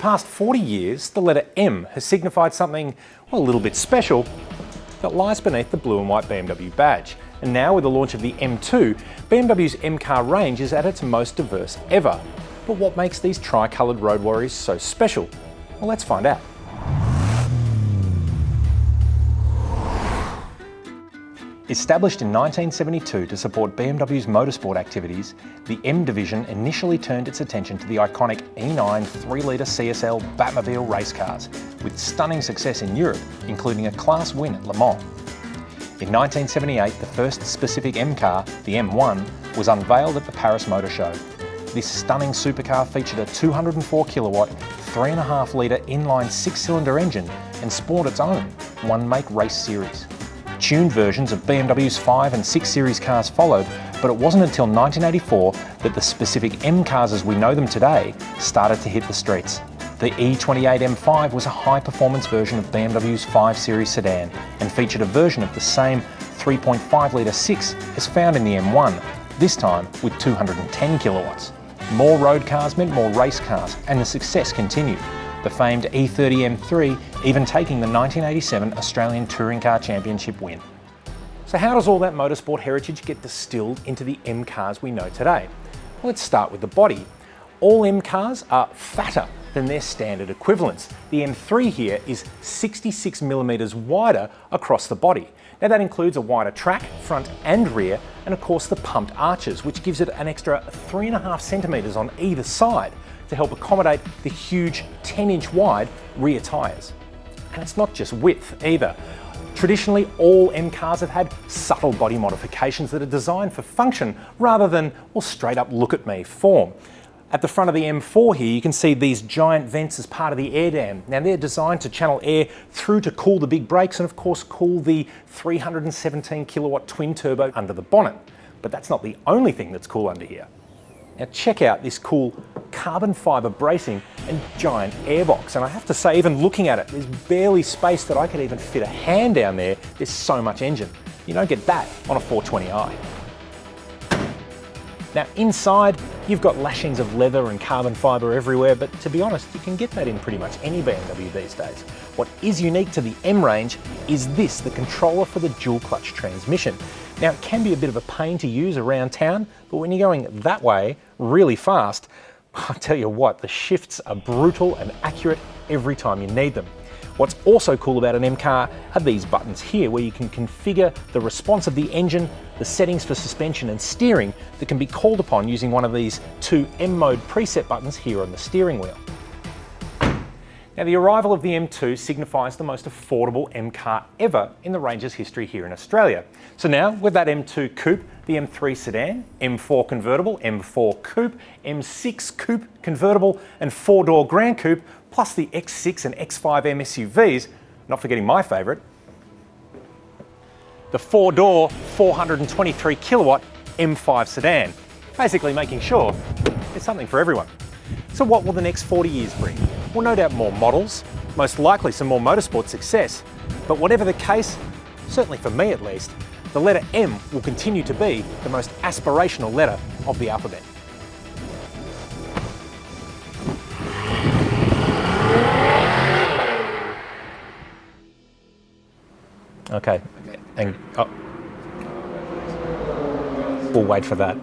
past 40 years, the letter M has signified something, well, a little bit special that lies beneath the blue and white BMW badge. And now with the launch of the M2, BMW's M car range is at its most diverse ever. But what makes these tri-coloured road warriors so special? Well, let's find out. Established in 1972 to support BMW's motorsport activities, the M division initially turned its attention to the iconic E9 3-litre CSL Batmobile race cars, with stunning success in Europe, including a class win at Le Mans. In 1978, the first specific M car, the M1, was unveiled at the Paris Motorshow. This stunning supercar featured a 204 kilowatt, 3.5 litre inline 6-cylinder engine and spawned its own one-make race series. Tuned versions of BMW's 5 and 6 Series cars followed, but it wasn't until 1984 that the specific M cars as we know them today started to hit the streets. The E28 M5 was a high-performance version of BMW's 5 Series sedan and featured a version of the same 3.5 litre 6 as found in the M1, this time with 210 kilowatts. More road cars meant more race cars, and the success continued. The famed E30 M3 even taking the 1987 Australian Touring Car Championship win. So how does all that motorsport heritage get distilled into the M cars we know today? Well, let's start with the body. All M cars are fatter than their standard equivalents. The M3 here is 66mm wider across the body. Now that includes a wider track, front and rear, and of course the pumped arches, which gives it an extra 3.5 centimetres on either side to help accommodate the huge 10-inch wide rear tyres. And it's not just width either. Traditionally, all M cars have had subtle body modifications that are designed for function rather than, well, straight up look at me form. At the front of the M4 here, you can see these giant vents as part of the air dam. Now they're designed to channel air through to cool the big brakes and of course cool the 317 kilowatt twin turbo under the bonnet. But that's not the only thing that's cool under here. Now check out this cool carbon fibre bracing and giant airbox. And I have to say, even looking at it, there's barely space that I could even fit a hand down there. There's so much engine. You don't get that on a 420i. Now inside, you've got lashings of leather and carbon fibre everywhere, but to be honest, you can get that in pretty much any BMW these days. What is unique to the M range is this, the controller for the dual clutch transmission. Now it can be a bit of a pain to use around town, but when you're going that way really fast, I tell you what, the shifts are brutal and accurate every time you need them. What's also cool about an M car are these buttons here, where you can configure the response of the engine, the settings for suspension and steering that can be called upon using one of these two M mode preset buttons here on the steering wheel. Now the arrival of the M2 signifies the most affordable M car ever in the range's history here in Australia. So now with that M2 coupe, the M3 sedan, M4 convertible, M4 coupe, M6 coupe convertible and 4-door Grand Coupe, plus the X6 and X5 M SUVs, not forgetting my favourite, the 4-door 423 kilowatt M5 sedan, basically making sure there's something for everyone. So what will the next 40 years bring? Well, no doubt more models, most likely some more motorsport success, but whatever the case, certainly for me at least, the letter M will continue to be the most aspirational letter of the alphabet. Okay, and we'll wait for that.